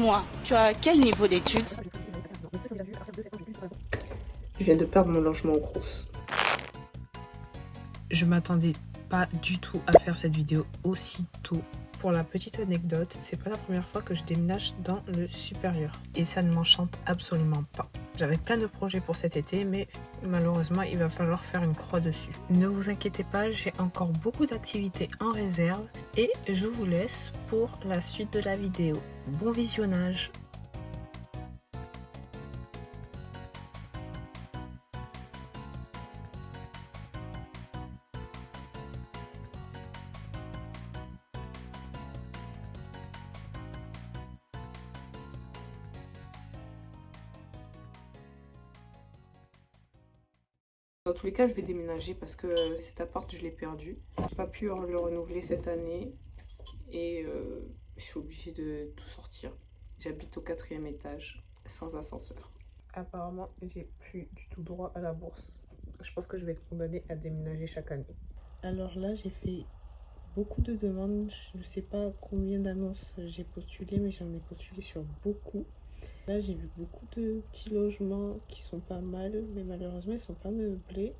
dis-moi, tu as quel niveau d'études? Je viens de perdre mon logement au Crous. Je m'attendais pas du tout à faire cette vidéo aussitôt. Pour la petite anecdote, c'est pas la première fois que je déménage dans le supérieur. Et ça ne m'enchante absolument pas. J'avais plein de projets pour cet été, mais malheureusement, il va falloir faire une croix dessus. Ne vous inquiétez pas, j'ai encore beaucoup d'activités en réserve et je vous laisse pour la suite de la vidéo. Bon visionnage! Dans tous les cas, je vais déménager parce que cet appart, je l'ai perdu. J'ai pas pu le renouveler cette année et je suis obligée de tout sortir. J'habite au 4e étage, sans ascenseur. Apparemment, j'ai plus du tout droit à la bourse. Je pense que je vais être condamnée à déménager chaque année. Alors là, j'ai fait beaucoup de demandes. Je ne sais pas combien d'annonces j'ai postulé, mais j'en ai postulé sur beaucoup. Là, j'ai vu beaucoup de petits logements qui sont pas mal, mais malheureusement, ils sont pas meublés.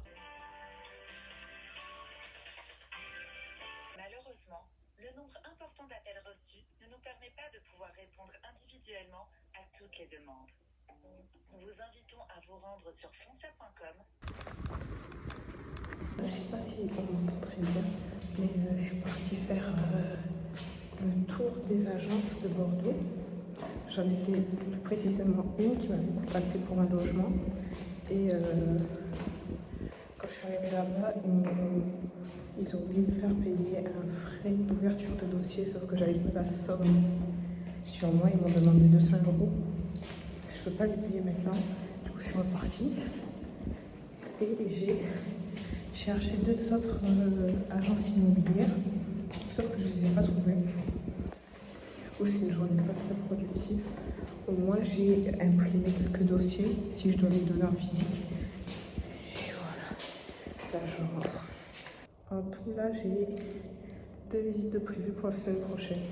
Malheureusement, le nombre important d'appels reçus ne nous permet pas de pouvoir répondre individuellement à toutes les demandes. Nous vous invitons à vous rendre sur foncia.com. Je sais pas si on m'entend très bien, mais je suis partie faire le tour des agences de Bordeaux. J'en ai fait plus précisément une qui m'avait contacté pour un logement. Et quand je suis arrivée là-bas, ils ont voulu me faire payer un frais d'ouverture de dossier, sauf que j'avais pas la somme sur moi. Ils m'ont demandé 200 €. Je peux pas les payer maintenant. Du coup, je suis repartie. Et j'ai cherché deux autres agences immobilières, sauf que je les ai pas trouvées. Du coup, c'est une journée pas très productive. Au moins, j'ai imprimé quelques dossiers si je dois les donner en physique. Et voilà, là je rentre. En tout, là, j'ai 2 visites de prévues pour la semaine prochaine.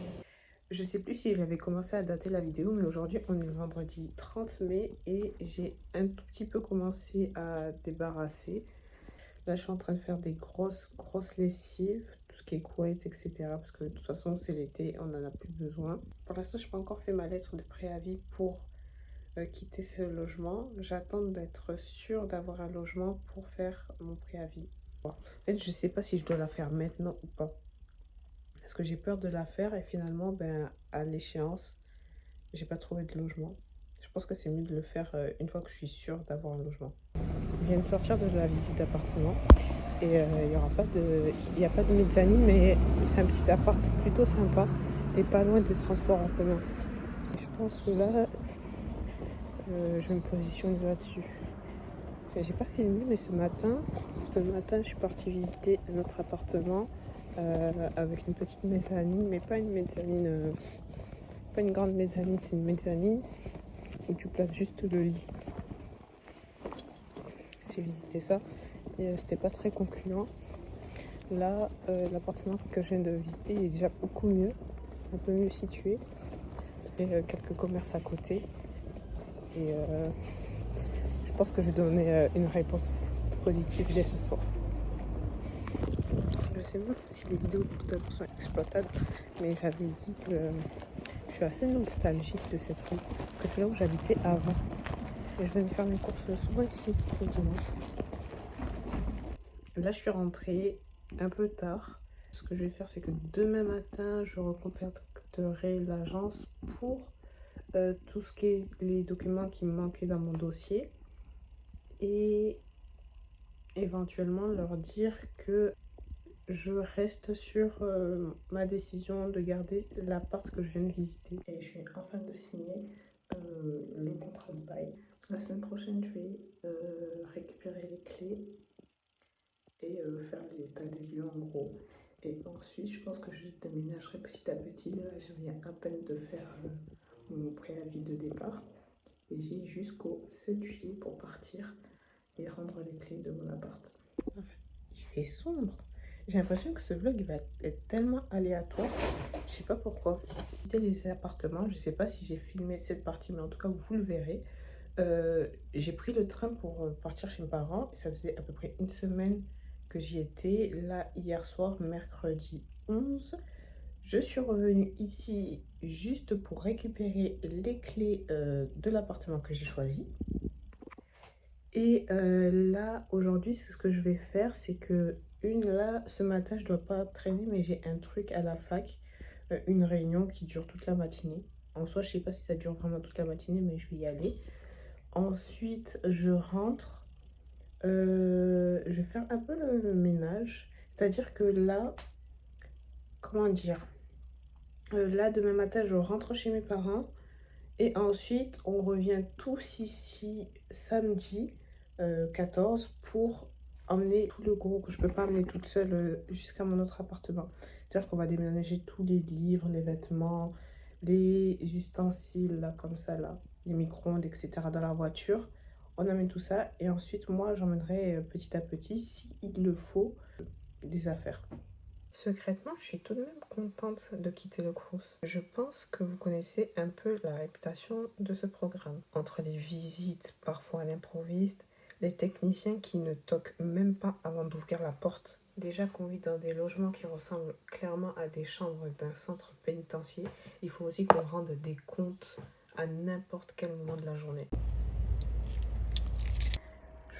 Je sais plus si j'avais commencé à dater la vidéo, mais aujourd'hui, on est le vendredi 30 mai et j'ai un tout petit peu commencé à débarrasser. Là, je suis en train de faire des grosses lessives, tout ce qui est couette, etc. Parce que de toute façon, c'est l'été, on n'en a plus besoin. Pour l'instant, je n'ai pas encore fait ma lettre de préavis pour quitter ce logement. J'attends d'être sûre d'avoir un logement pour faire mon préavis. En fait, je ne sais pas si je dois la faire maintenant ou pas. Parce que j'ai peur de la faire et finalement, ben, à l'échéance, j'ai pas trouvé de logement. Je pense que c'est mieux de le faire une fois que je suis sûre d'avoir un logement. Je viens de sortir de la visite d'appartement. Et il n'y a pas de mezzanine, mais c'est un petit appart plutôt sympa et pas loin des transports en commun. Je pense que là, je vais me positionner là-dessus. J'ai pas filmé, mais ce matin, je suis partie visiter un autre appartement avec une petite mezzanine, mais pas une mezzanine, pas une grande mezzanine, c'est une mezzanine où tu places juste le lit. J'ai visité ça et c'était pas très concluant. Là, l'appartement que je viens de visiter est déjà beaucoup mieux, un peu mieux situé. Et quelques commerces à côté. Et je pense que je vais donner une réponse positive dès ce soir. Je sais même pas si les vidéos tout à l'heure sont exploitables, mais j'avais dit que je suis assez nostalgique de cette rue, que c'est là où j'habitais avant. Et je venais faire mes courses souvent ici, le dimanche. Là, je suis rentrée un peu tard. Ce que je vais faire, c'est que demain matin, je recontacterai l'agence pour tout ce qui est les documents qui me manquaient dans mon dossier et éventuellement leur dire que je reste sur ma décision de garder l'appart que je viens de visiter. Et je suis en train de signer le contrat de bail. La semaine prochaine, je vais récupérer les clés et faire l'état des lieux en gros. Et ensuite, je pense que je déménagerai petit à petit. Là, je viens à peine de faire mon préavis de départ. Et j'ai jusqu'au 7 juillet pour partir et rendre les clés de mon appart. Il fait sombre. J'ai l'impression que ce vlog il va être tellement aléatoire. Je sais pas pourquoi. C'était les appartements. Je sais pas si j'ai filmé cette partie, mais en tout cas vous le verrez. J'ai pris le train pour partir chez mes parents. Et ça faisait à peu près une semaine que j'y étais. Là, hier soir, mercredi 11, je suis revenue ici juste pour récupérer les clés de l'appartement que j'ai choisi. Et là, aujourd'hui, ce que je vais faire, c'est que là, ce matin, je dois pas traîner, mais j'ai un truc à la fac, une réunion qui dure toute la matinée. En soi, je sais pas si ça dure vraiment toute la matinée, mais je vais y aller. Ensuite, je rentre. Je vais faire un peu le ménage. C'est-à-dire que là, comment dire? Là, demain matin, je rentre chez mes parents. Et ensuite, on revient tous ici samedi 14 pour emmener tout le gros que je peux pas emmener toute seule jusqu'à mon autre appartement. C'est-à-dire qu'on va déménager tous les livres, les vêtements, les ustensiles, là, comme ça, là, les micro-ondes, etc. dans la voiture. On amène tout ça et ensuite, moi, j'emmènerai petit à petit, si il le faut, des affaires. Secrètement, je suis tout de même contente de quitter le Crous. Je pense que vous connaissez un peu la réputation de ce programme. Entre les visites, parfois à l'improviste, les techniciens qui ne toquent même pas avant d'ouvrir la porte. Déjà qu'on vit dans des logements qui ressemblent clairement à des chambres d'un centre pénitentiaire, il faut aussi qu'on rende des comptes à n'importe quel moment de la journée.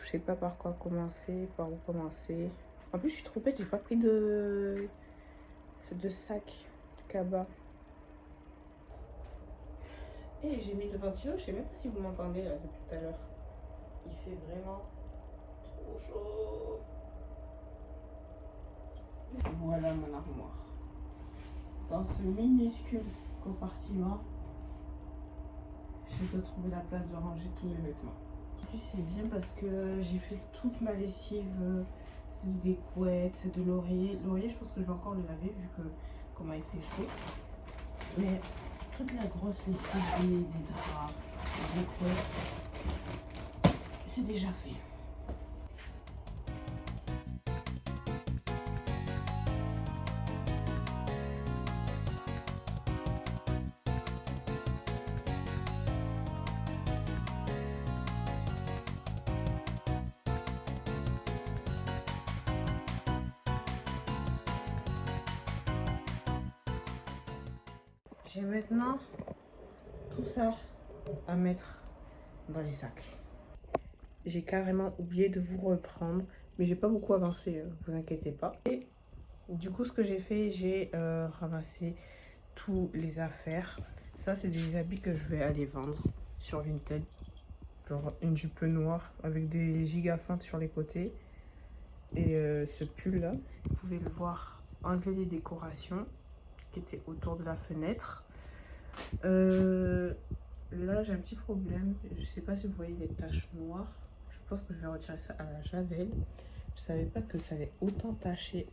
Je sais pas par quoi commencer, par où commencer. En plus, je suis trop bête, j'ai pas pris de sac de cabas. Et j'ai mis le ventilo, je sais même pas si vous m'entendez là depuis tout à l'heure. Il fait vraiment trop chaud. Voilà mon armoire. Dans ce minuscule compartiment, je dois trouver la place de ranger tous mes vêtements. En plus, c'est bien parce que j'ai fait toute ma lessive. C'est des couettes, c'est de l'oreiller. L'oreiller, je pense que je vais encore le laver vu que comment il fait chaud. Mais toute la grosse lessive des draps, des couettes, c'est déjà fait. J'ai maintenant tout ça à mettre dans les sacs. J'ai carrément oublié de vous reprendre, mais j'ai pas beaucoup avancé, vous inquiétez pas. Et du coup, ce que j'ai fait, j'ai ramassé tous les affaires. Ça, c'est des habits que je vais aller vendre sur Vinted. Genre une jupe noire avec des gigafeintes sur les côtés. Et ce pull là, vous pouvez le voir, enlever les décorations qui étaient autour de la fenêtre. Là j'ai un petit problème, je sais pas si vous voyez les taches noires. Je pense que je vais retirer ça à la javel. Je savais pas que ça allait autant tacher.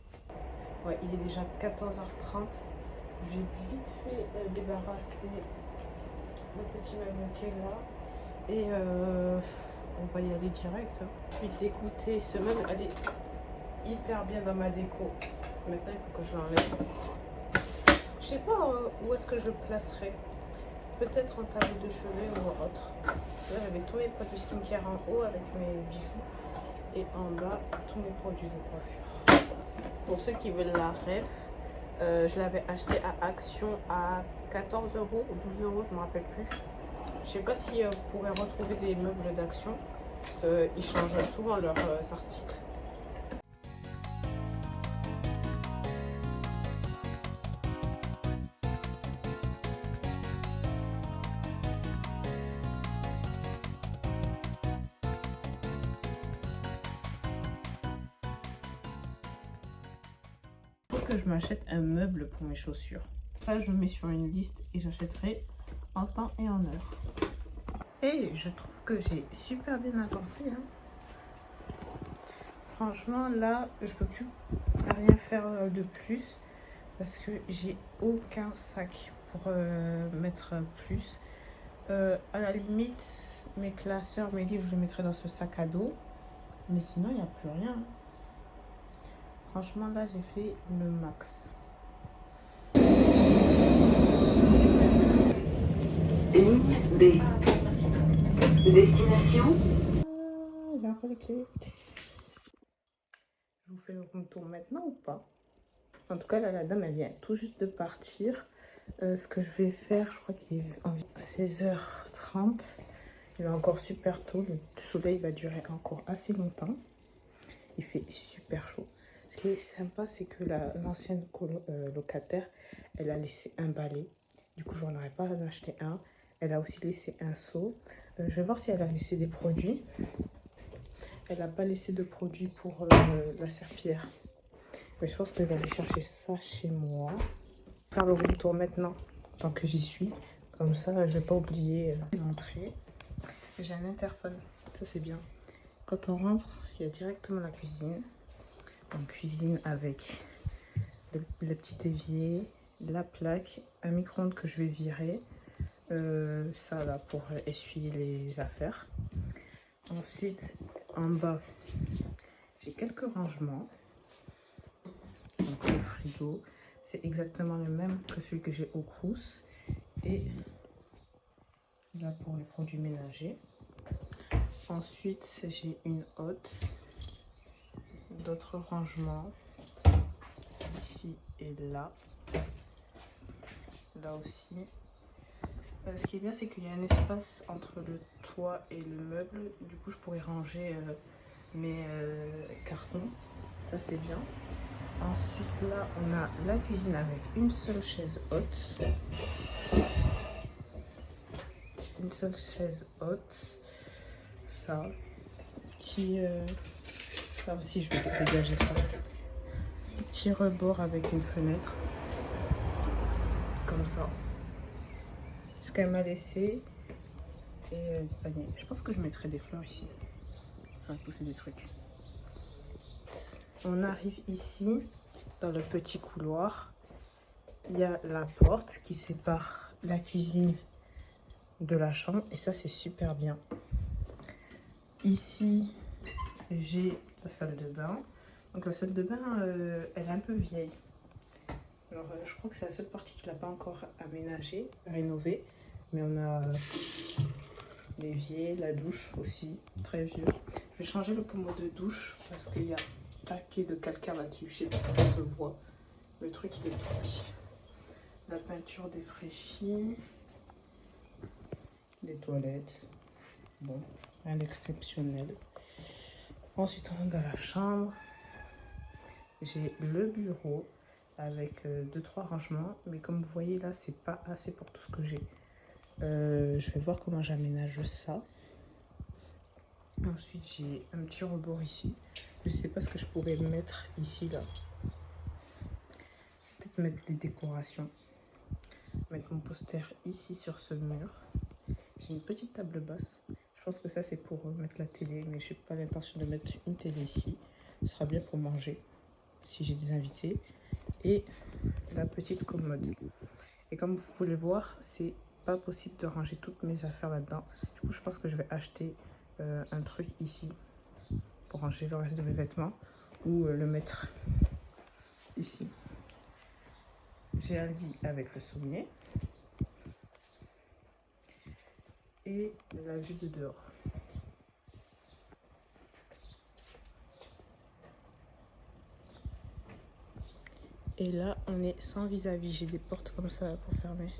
Ouais, il est déjà 14h30. J'ai vite fait débarrasser le petit meuble qui est là et on va y aller direct. Je suis dégoûtée, ce meuble elle est hyper bien dans ma déco. Maintenant il faut que je l'enlève. Je sais pas où est-ce que je le placerai. Peut-être en table de chevet ou autre. Là j'avais tous mes produits skincare en haut avec mes bijoux et en bas tous mes produits de coiffure. Pour ceux qui veulent la ref, je l'avais acheté à Action à 14 € ou 12 €, je me rappelle plus. Je sais pas si vous pourrez retrouver des meubles d'Action. Ils changent souvent leurs articles. Que je m'achète un meuble pour mes chaussures. Ça, je mets sur une liste et j'achèterai en temps et en heure. Et je trouve que j'ai super bien avancé. Hein. Franchement, là, je peux plus rien faire de plus parce que j'ai aucun sac pour mettre plus. À la limite, mes classeurs, mes livres, je les mettrai dans ce sac à dos. Mais sinon, il n'y a plus rien. Franchement, là, j'ai fait le max. Ligne B. Destination. J'ai encore les clés. Je vous fais le room tour maintenant ou pas? En tout cas, là, la dame, elle vient tout juste de partir. Ce que je vais faire, je crois qu'il est environ 16h30. Il est encore super tôt. Le soleil va durer encore assez longtemps. Il fait super chaud. Ce qui est sympa, c'est que l'ancienne locataire, elle a laissé un balai. Du coup, je n'en aurais pas en acheté un. Elle a aussi laissé un seau. Je vais voir si elle a laissé des produits. Elle n'a pas laissé de produits pour la serpillière. Mais je pense que je vais aller chercher ça chez moi. Faire le retour maintenant, tant que j'y suis. Comme ça, je ne vais pas oublier l'entrée. J'ai un interphone, ça c'est bien. Quand on rentre, il y a directement la cuisine. Donc cuisine avec le petit évier, la plaque, un micro-ondes que je vais virer. Ça là pour essuyer les affaires. Ensuite, en bas, j'ai quelques rangements. Donc le frigo, c'est exactement le même que celui que j'ai au Crous. Et là pour les produits ménagers. Ensuite, j'ai une hotte, d'autres rangements ici et là. Là aussi. Ce qui est bien, c'est qu'il y a un espace entre le toit et le meuble. Du coup, je pourrais ranger mes cartons. Ça, c'est bien. Ensuite, là, on a la cuisine avec une seule chaise haute. Une seule chaise haute. Ça. Ça aussi, je vais dégager ça. Petit rebord avec une fenêtre. Comme ça. Ce qu'elle m'a laissé. Et panier. Je pense que je mettrai des fleurs ici. Enfin, pousser des trucs. On arrive ici, dans le petit couloir. Il y a la porte qui sépare la cuisine de la chambre. Et ça, c'est super bien. Ici, j'ai la salle de bain. Donc la salle de bain, elle est un peu vieille. Alors, je crois que c'est la seule partie qui ne l'a pas encore aménagée, rénovée. Mais on a l'évier, la douche aussi, très vieux. Je vais changer le pommeau de douche parce qu'il y a un paquet de calcaire là-dessus. Je sais pas si ça se voit. Le truc, il est tout petit. La peinture défraîchie. Les toilettes. Bon, rien d'exceptionnel. Ensuite, on rentre dans la chambre. J'ai le bureau avec 2-3 rangements. Mais comme vous voyez là, c'est pas assez pour tout ce que j'ai. Je vais voir comment j'aménage ça. Ensuite, j'ai un petit rebord ici. Je sais pas ce que je pourrais mettre ici, là. Peut-être mettre des décorations. Mettre mon poster ici sur ce mur. J'ai une petite table basse. Je pense que ça, c'est pour mettre la télé. Mais je n'ai pas l'intention de mettre une télé ici. Ce sera bien pour manger, si j'ai des invités. Et la petite commode. Et comme vous pouvez le voir, c'est pas possible de ranger toutes mes affaires là-dedans. Du coup, je pense que je vais acheter un truc ici pour ranger le reste de mes vêtements ou le mettre ici. J'ai un lit avec le sommier et la vue de dehors. Et là, on est sans vis-à-vis. J'ai des portes comme ça pour fermer.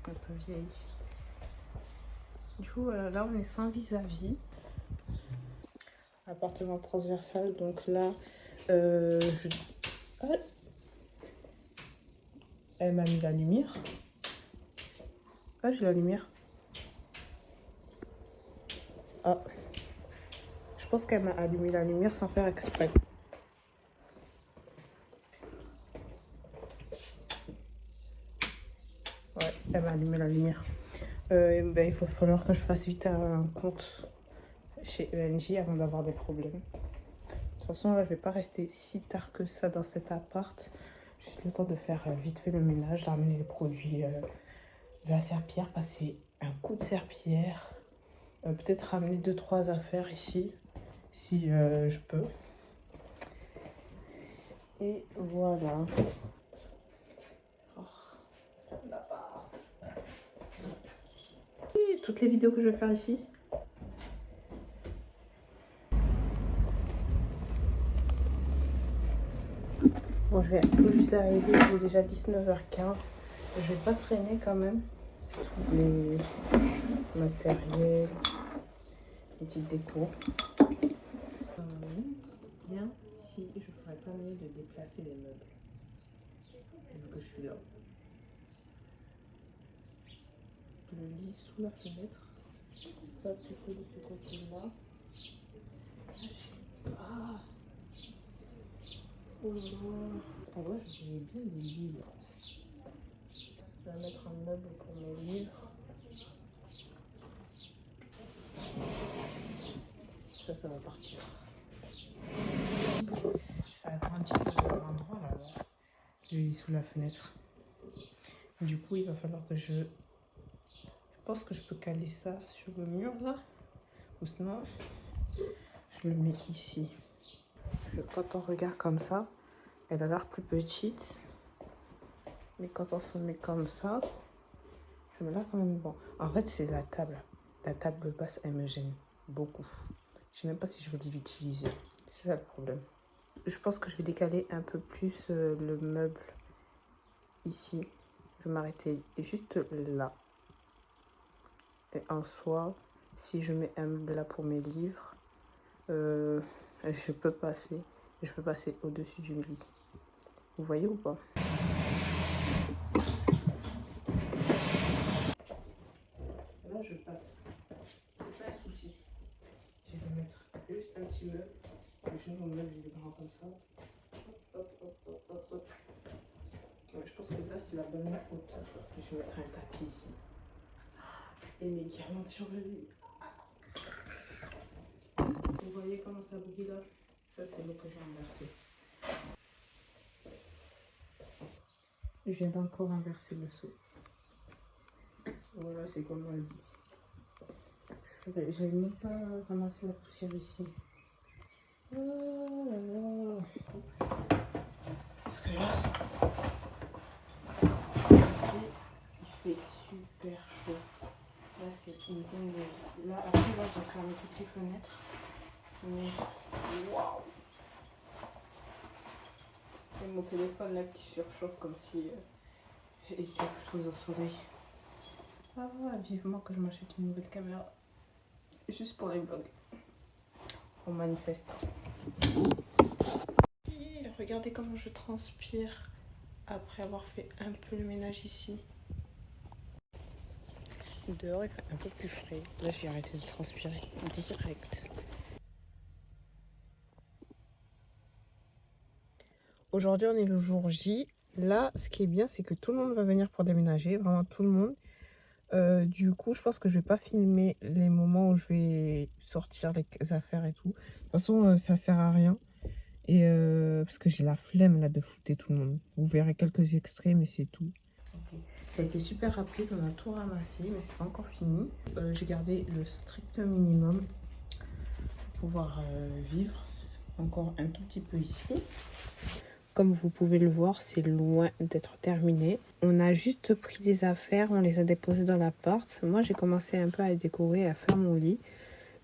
Un peu vieille. Du coup, voilà, là, on est sans vis-à-vis. Appartement transversal. Donc là, ah, elle m'a mis la lumière. Ah, j'ai la lumière. Ah. Je pense qu'elle m'a allumé la lumière sans faire exprès. Ouais, elle m'a allumé la lumière. Ben, il va falloir que je fasse vite un compte chez ENJ avant d'avoir des problèmes. De toute façon, là, je vais pas rester si tard que ça dans cet appart. Juste le temps de faire vite fait le ménage, d'amener les produits de la serpillière, passer un coup de serpillière. Peut-être ramener 2-3 affaires ici. si je peux. Et voilà. Et toutes les vidéos que je vais faire ici. Bon, je viens tout juste d'arriver, il est déjà 19h15. Je vais pas traîner quand même. Tous les matériels, les petites décos. Bien si je ferais pas mieux de déplacer les meubles. Vu que je suis là. Le lit sous la fenêtre. Ça plutôt de ce côté-là. Ah, oh là là. En vrai, je voulais bien les livres. Je vais mettre un meuble pour mes livres. Ça va partir. Ça agrandit l'endroit là, le lit sous la fenêtre. Du coup, il va falloir que je pense que je peux caler ça sur le mur là. Ou sinon, je le mets ici. Quand on regarde comme ça, elle a l'air plus petite. Mais quand on se met comme ça me l'air quand même bon. En fait, c'est la table. La table basse, elle me gêne beaucoup. Je sais même pas si je vais l'utiliser. C'est ça le problème. Je pense que je vais décaler un peu plus le meuble ici. Je vais m'arrêter juste là. Et en soi, si je mets un meuble là pour mes livres, je peux passer au-dessus du lit. Vous voyez ou pas? Là, je passe. C'est pas un souci. Je vais mettre juste un petit meuble. Je mets mon meuble, il est grand comme ça. Hop, hop, hop, hop, hop. Ouais, je pense que là, c'est la bonne hauteur. Je vais mettre un tapis ici. Et mes guirlandes sur le lit. Vous voyez comment ça brille là? Ça, c'est l'eau que j'ai renversée. Je viens d'encore renverser le seau. Voilà, c'est comme on dit. Je n'ai même pas ramassé la poussière ici. Oh là là. Parce que là, il fait super chaud. Là, c'est une dinguerie. Là, après, là, j'ai fermé toutes les fenêtres. Mais, waouh! Et mon téléphone là qui surchauffe comme si j'étais exposée au soleil. Ah, vivement que je m'achète une nouvelle caméra. Juste pour les vlogs. On manifeste. Et regardez comment je transpire après avoir fait un peu le ménage ici. Dehors il fait un peu plus frais. Là j'ai arrêté de transpirer direct. Aujourd'hui on est le jour J. Là ce qui est bien c'est que tout le monde va venir pour déménager. Vraiment tout le monde. Du coup je pense que je vais pas filmer les moments où je vais sortir les affaires et tout. De toute façon ça sert à rien. Et parce que j'ai la flemme là de foutre tout le monde. Vous verrez quelques extraits mais c'est tout. Okay. Ça a été super rapide, on a tout ramassé mais c'est pas encore fini. J'ai gardé le strict minimum pour pouvoir vivre encore un tout petit peu ici. Comme vous pouvez le voir, c'est loin d'être terminé. On a juste pris des affaires, on les a déposées dans l'appart. Moi j'ai commencé un peu à décorer, à faire mon lit.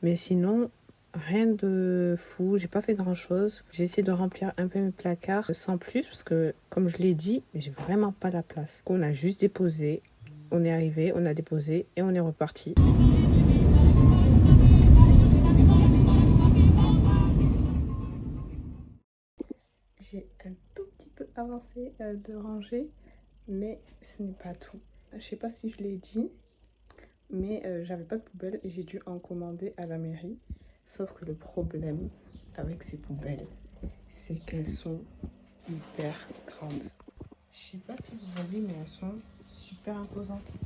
Mais sinon, rien de fou, j'ai pas fait grand chose. J'ai essayé de remplir un peu mes placards sans plus parce que, comme je l'ai dit, j'ai vraiment pas la place. On a juste déposé, on est arrivé, on a déposé et on est reparti. J'ai un tout petit peu avancé de ranger, mais ce n'est pas tout. Je sais pas si je l'ai dit, mais j'avais pas de poubelle et j'ai dû en commander à la mairie. Sauf que le problème avec ces poubelles, c'est qu'elles sont hyper grandes. Je sais pas si vous voyez, mais elles sont super imposantes.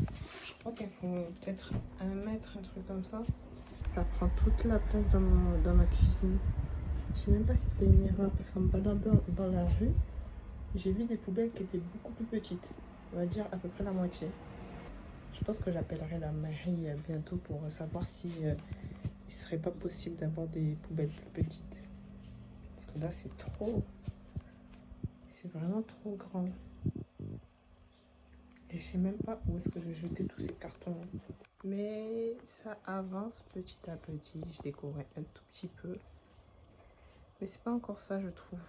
Je crois qu'elles font peut-être 1 mètre, un truc comme ça. Ça prend toute la place dans ma cuisine. Je sais même pas si c'est une erreur parce qu'en me baladant dans la rue, j'ai vu des poubelles qui étaient beaucoup plus petites. On va dire à peu près la moitié. Je pense que j'appellerai la mairie bientôt pour savoir si il serait pas possible d'avoir des poubelles plus petites. Parce que là, c'est trop. C'est vraiment trop grand. Et je sais même pas où est-ce que je vais jeter tous ces cartons. Mais ça avance petit à petit. Je découvre un tout petit peu. Mais c'est pas encore ça, je trouve.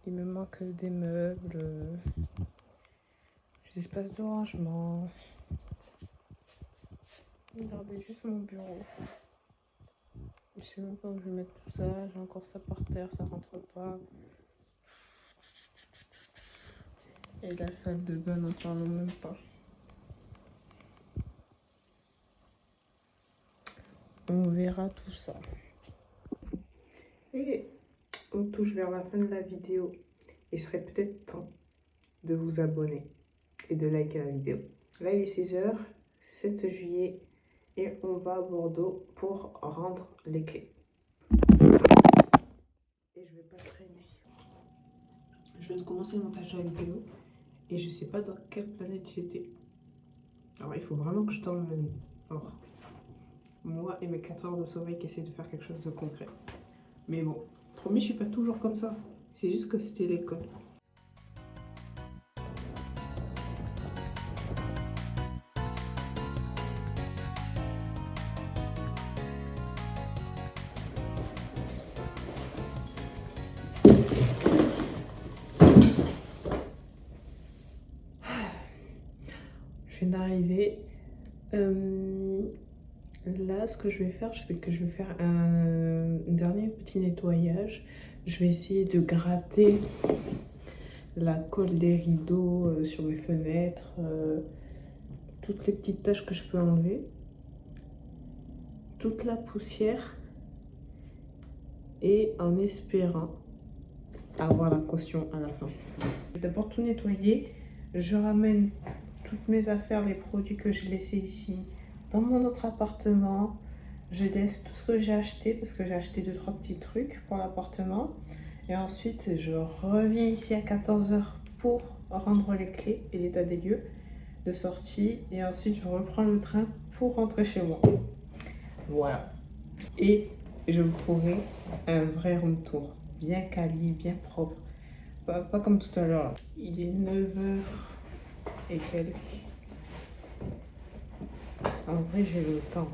Il me manque des meubles, des espaces de rangement. Regardez juste mon bureau. Je sais même pas où je vais mettre tout ça. J'ai encore ça par terre, ça rentre pas. Et la salle de bain, n'en parlons même pas. On verra tout ça. Et on touche vers la fin de la vidéo. Il serait peut-être temps de vous abonner et de liker la vidéo. Là, il est 16h, 7 juillet, et on va à Bordeaux pour rendre les clés. Et je vais pas traîner. Je viens de commencer le montage de la vidéo et je sais pas dans quelle planète j'étais. Alors, il faut vraiment que je dorme la nuit. Alors, moi et mes 4 heures de sommeil qui essaient de faire quelque chose de concret. Mais bon, promis, je suis pas toujours comme ça. C'est juste que c'était l'école. Je viens d'arriver. Là, ce que je vais faire, c'est que je vais faire un dernier petit nettoyage. Je vais essayer de gratter la colle des rideaux sur mes fenêtres, toutes les petites taches que je peux enlever, toute la poussière, et en espérant avoir la caution à la fin. Je vais d'abord tout nettoyer. Je ramène toutes mes affaires, les produits que j'ai laissés ici dans mon autre appartement. Je laisse tout ce que j'ai acheté parce que j'ai acheté 2-3 petits trucs pour l'appartement. Et ensuite, je reviens ici à 14h pour rendre les clés et l'état des lieux de sortie. Et ensuite, je reprends le train pour rentrer chez moi. Voilà. Et je vous ferai un vrai room tour. Bien quali, bien propre. Pas comme tout à l'heure. Il est 9h et quelques. En vrai, j'ai le temps.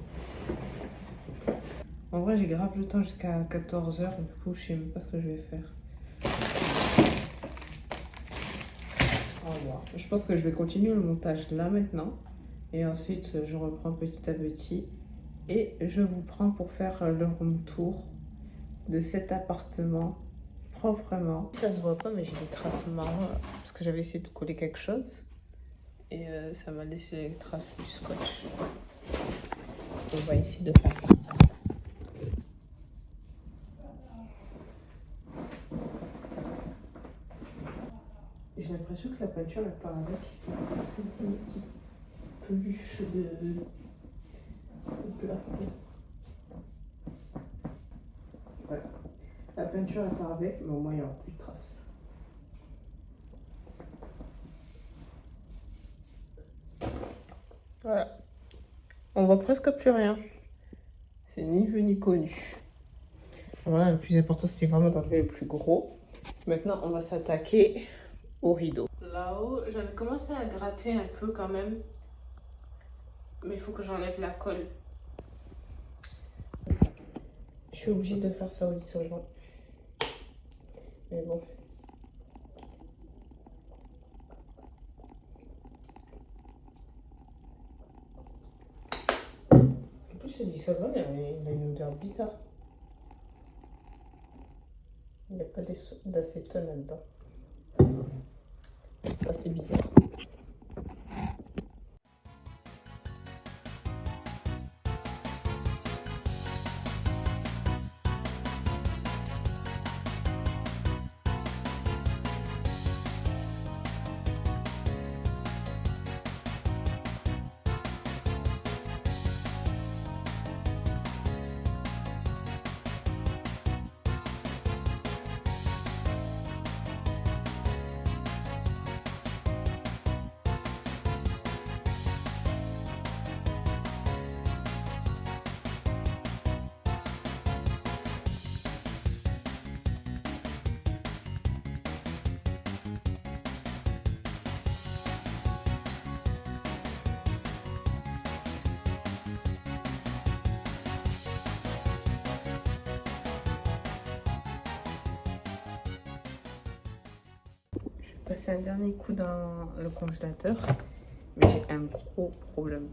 En vrai, j'ai grave le temps jusqu'à 14h. Du coup, je sais même pas ce que je vais faire. Au revoir. Je pense que je vais continuer le montage là maintenant. Et ensuite, je reprends petit à petit. Et je vous prends pour faire le room tour de cet appartement proprement. Ça se voit pas, mais j'ai des traces marron là, parce que j'avais essayé de coller quelque chose. Et ça m'a laissé les traces du scotch. On va essayer de faire ça. J'ai l'impression que la peinture elle part avec une petite peluche de plafond. Voilà. La peinture elle part avec, mais au moins il n'y aura plus de traces. Voilà. On voit presque plus rien. C'est ni vu ni connu. Voilà, le plus important c'était vraiment d'enlever le plus gros. Maintenant on va s'attaquer au rideau. Là-haut, j'avais commencé à gratter un peu quand même. Mais il faut que j'enlève la colle. Je suis obligée de faire ça au dissolvant. Mais bon. En plus, ce dissolvant, il a une odeur bizarre. Il n'y a pas d'acétone là-dedans. Ça, c'est bizarre. passer un dernier coup dans le congélateur, mais j'ai un gros problème.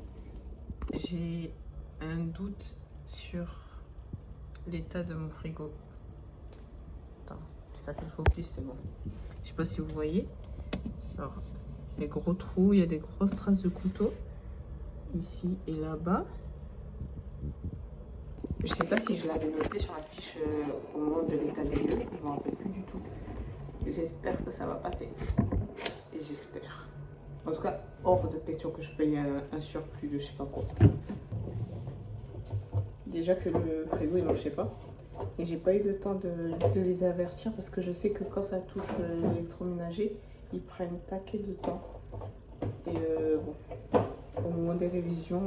J'ai un doute sur l'état de mon frigo. Attends, ça fait le focus, c'est bon. Je sais pas si vous voyez. Alors, il y a des gros trous, il y a des grosses traces de couteau ici et là-bas. Je sais pas si je l'avais noté sur la fiche au moment de l'état des lieux, je ne me rappelle plus du tout. J'espère que ça va passer. Et j'espère. En tout cas, hors de question que je paye un surplus de je sais pas quoi. Déjà que le frigo il marchait pas. Et j'ai pas eu le temps de les avertir parce que je sais que quand ça touche l'électroménager, ils prennent un paquet de temps. Et bon, au moment des révisions,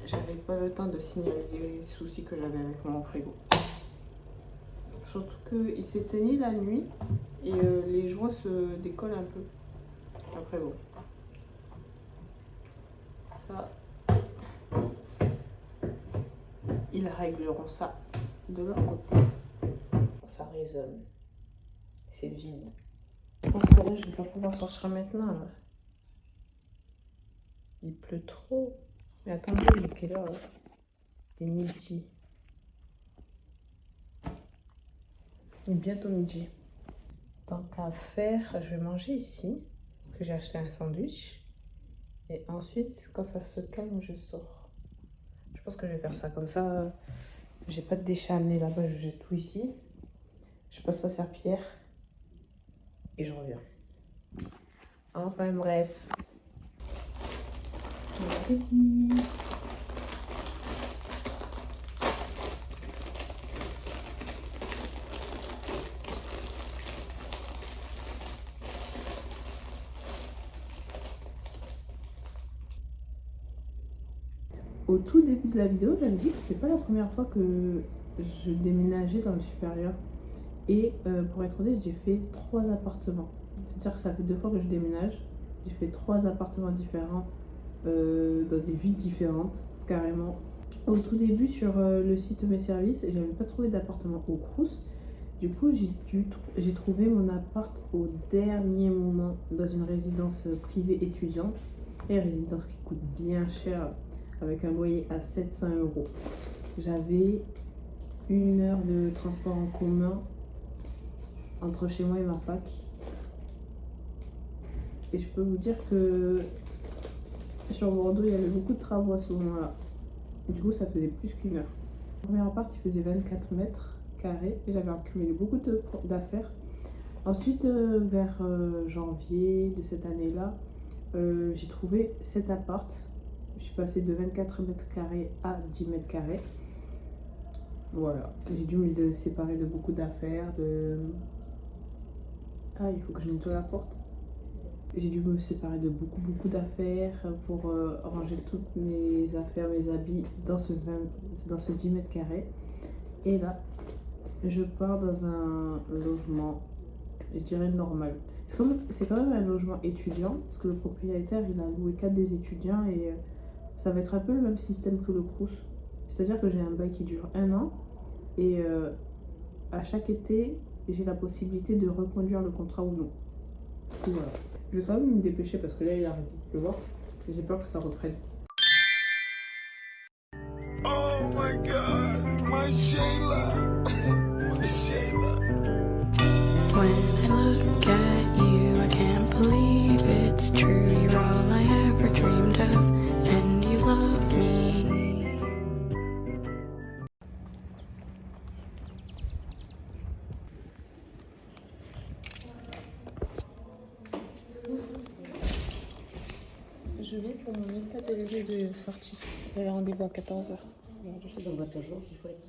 j'avais pas le temps de signaler les soucis que j'avais avec mon frigo. Surtout qu'il s'éteignait la nuit et les joints se décollent un peu. Après bon. Ça, ils régleront ça de leur côté. Ça résonne. C'est vide. Je pense que là, je vais pas pouvoir sortir maintenant. Là. Il pleut trop. Mais attendez, il est quelle heure là? Il est midi. Il est bientôt midi. Tant qu'à faire, je vais manger ici. Que j'ai acheté un sandwich. Et ensuite, quand ça se calme, je sors. Je pense que je vais faire ça comme ça. J'ai pas de déchets à amener là-bas, je jette tout ici. Je passe la serpillière. Et je reviens. Enfin bref. Bon appétit. Au tout début de la vidéo, j'avais dit que c'était pas la première fois que je déménageais dans le supérieur. Et pour être honnête, j'ai fait 3 appartements. C'est-à-dire que ça fait 2 fois que je déménage. J'ai fait 3 appartements différents dans des villes différentes, carrément. Au tout début, sur le site Mes Services, j'avais pas trouvé d'appartement au Crous. Du coup, j'ai trouvé mon appart au dernier moment dans une résidence privée étudiante. Et une résidence qui coûte bien cher, avec un loyer à 700 €. J'avais 1 heure de transport en commun entre chez moi et ma fac. Et je peux vous dire que sur Bordeaux, il y avait beaucoup de travaux à ce moment-là. Du coup, ça faisait plus qu'1 heure. Le premier appart, il faisait 24 mètres carrés et j'avais accumulé beaucoup d'affaires. Ensuite, vers janvier de cette année-là, j'ai trouvé cet appart. Je suis passée de 24 mètres carrés à 10 mètres carrés. Voilà, j'ai dû me séparer de beaucoup d'affaires. Ah, il faut que je nettoie la porte. J'ai dû me séparer de beaucoup d'affaires pour ranger toutes mes affaires, mes habits dans ce 10 mètres carrés. Et là, je pars dans un logement, je dirais normal. C'est quand même un logement étudiant, parce que le propriétaire, il a loué 4 des étudiants et ça va être un peu le même système que le Crous. C'est-à-dire que j'ai un bail qui dure 1 an et à chaque été, j'ai la possibilité de reconduire le contrat ou non. Et voilà. Je vais quand même me dépêcher parce que là, il a arrêté de pleuvoir. J'ai peur que ça reprenne. Oh my God, my Shayla, my Shayla. When I look at you, I can't believe it's true. You're all I ever dreamed of, and you love me. Je vais pour mon état de sortie. J'ai rendez-vous à 14h. Donc votre jour qu'il faut être.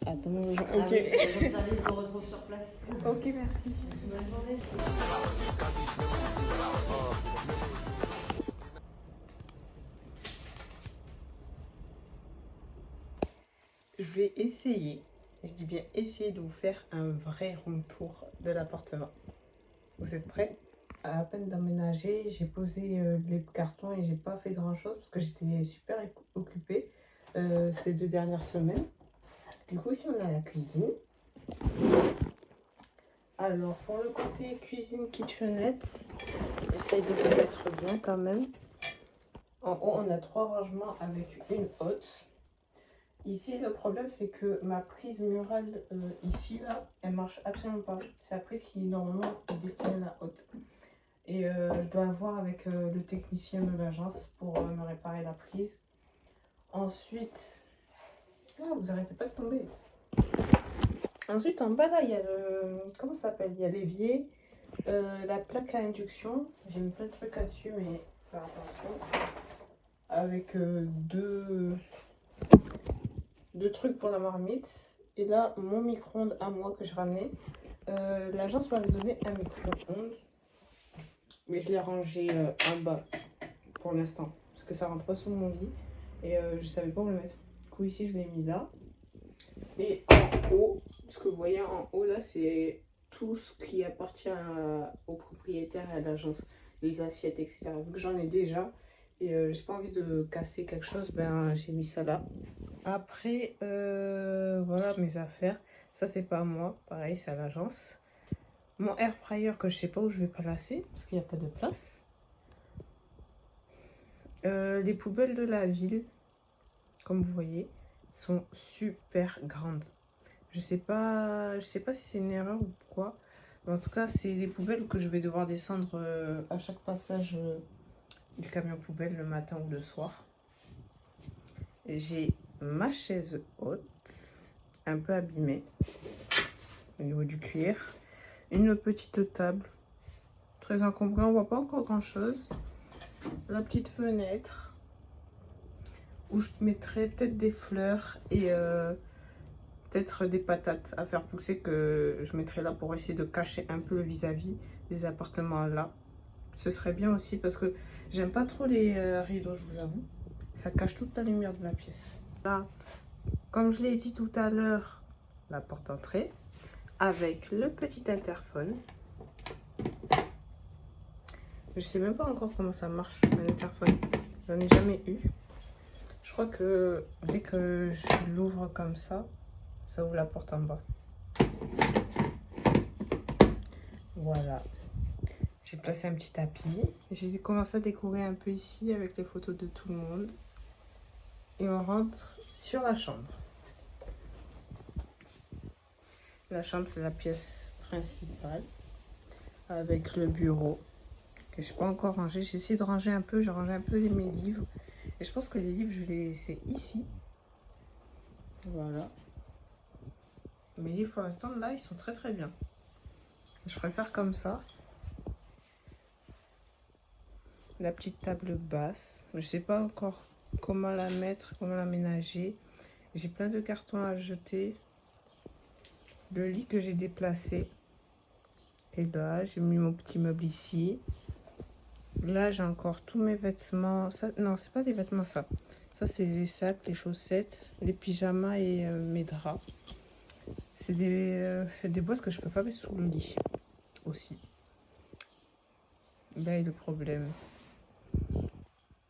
Ah, dans mon logement. Ah Ok. oui, les services qu'on retrouve sur place. Ok, merci. Bonne journée. Je vais essayer, et je dis bien essayer, de vous faire un vrai room tour de l'appartement. Vous êtes prêts? À peine d'emménager, j'ai posé les cartons et j'ai pas fait grand chose parce que j'étais super occupée ces 2 dernières semaines. Du coup, ici on a la cuisine. Alors, pour le côté cuisine kitchenette, essaye de le mettre bien quand même. En haut, on a 3 rangements avec une hotte. Ici, le problème, c'est que ma prise murale, ici, là, elle marche absolument pas. C'est la prise qui, normalement, est destinée à la hotte. Et je dois voir avec le technicien de l'agence pour me réparer la prise. Ensuite, ah, vous arrêtez pas de tomber. Ensuite, en bas, là, il y a le... Comment ça s'appelle? Il y a l'évier, la plaque à induction. J'ai mis plein de trucs là-dessus, mais faut faire attention. Avec deux trucs pour la marmite. Et là, mon micro-ondes à moi que je ramenais. L'agence m'avait donné un micro-ondes. Mais je l'ai rangé en bas pour l'instant. Parce que ça rentre pas sous mon lit. Et je savais pas où le mettre. Du coup, ici, je l'ai mis là. Et en haut, ce que vous voyez en haut là, c'est tout ce qui appartient au propriétaire et à l'agence. Les assiettes, etc. Vu que j'en ai déjà. Et j'ai pas envie de casser quelque chose, ben j'ai mis ça là. Après, voilà mes affaires. Ça, c'est pas à moi. Pareil, c'est à l'agence. Mon air fryer que je sais pas où je vais placer parce qu'il n'y a pas de place. Les poubelles de la ville, comme vous voyez, sont super grandes. Je sais pas si c'est une erreur ou quoi. Mais en tout cas, c'est les poubelles que je vais devoir descendre à chaque passage du camion poubelle le matin ou le soir. J'ai ma chaise haute, un peu abîmée au niveau du cuir. Une petite table, très encombrée, on voit pas encore grand chose. La petite fenêtre, où je mettrai peut-être des fleurs et peut-être des patates à faire pousser que je mettrai là pour essayer de cacher un peu le vis-à-vis des appartements là. Ce serait bien aussi parce que j'aime pas trop les rideaux, je vous avoue. Ça cache toute la lumière de la pièce. Là, comme je l'ai dit tout à l'heure, la porte d'entrée avec le petit interphone. Je sais même pas encore comment ça marche, un interphone. J'en ai jamais eu. Je crois que dès que je l'ouvre comme ça ouvre la porte en bas. Voilà. J'ai placé un petit tapis. J'ai commencé à décorer un peu ici avec les photos de tout le monde. Et on rentre sur la chambre. La chambre, c'est la pièce principale. Avec le bureau. Que je n'ai pas encore rangé. J'ai essayé de ranger un peu. J'ai rangé un peu mes livres. Et je pense que les livres, je vais les laisser ici. Voilà. Mes livres, pour l'instant, là, ils sont très très bien. Je préfère comme ça. La petite table basse. Je sais pas encore comment la mettre, comment l'aménager. J'ai plein de cartons à jeter. Le lit que j'ai déplacé. Et là, j'ai mis mon petit meuble ici. Là, j'ai encore tous mes vêtements. Ça, non, c'est pas des vêtements, ça. Ça, c'est les sacs, les chaussettes, les pyjamas et mes draps. C'est des boîtes que je peux pas mettre sous le lit aussi. Là est le problème.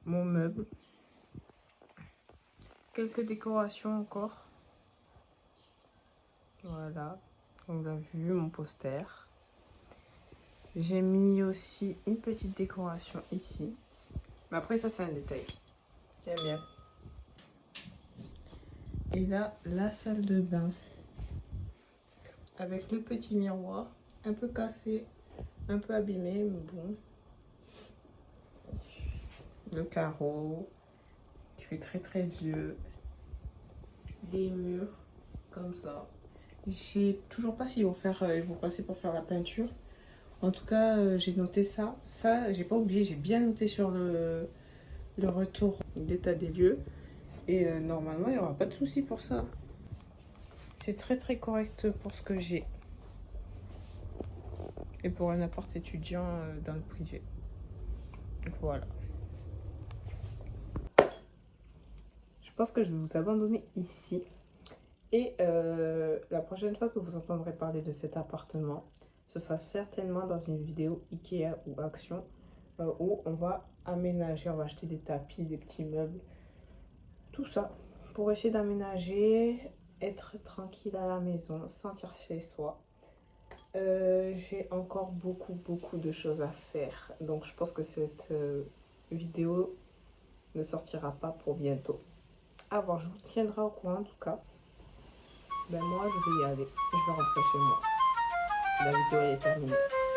Mon meuble. Quelques décorations encore. Voilà, on l'a vu, mon poster. J'ai mis aussi une petite décoration ici. Mais après ça c'est un détail. J'aime bien. Et là, la salle de bain. Avec le petit miroir. Un peu cassé, un peu abîmé, mais bon. Le carreau. Qui fait très très vieux. Des murs comme ça. Je sais toujours pas s'ils vont passer pour faire la peinture. En tout cas, j'ai noté ça. Ça, j'ai pas oublié, j'ai bien noté sur le retour d'état des lieux. Et normalement, il n'y aura pas de souci pour ça. C'est très très correct pour ce que j'ai. Et pour un appart étudiant dans le privé. Voilà. Je pense que je vais vous abandonner ici. Et la prochaine fois que vous entendrez parler de cet appartement, ce sera certainement dans une vidéo Ikea ou Action où on va aménager, on va acheter des tapis, des petits meubles, tout ça pour essayer d'aménager, être tranquille à la maison, sentir chez soi. J'ai encore beaucoup de choses à faire. Donc je pense que cette vidéo ne sortira pas pour bientôt. À voir, je vous tiendrai au courant en tout cas. Ben moi je vais y aller. Je vais rentrer chez moi. La vidéo est terminée.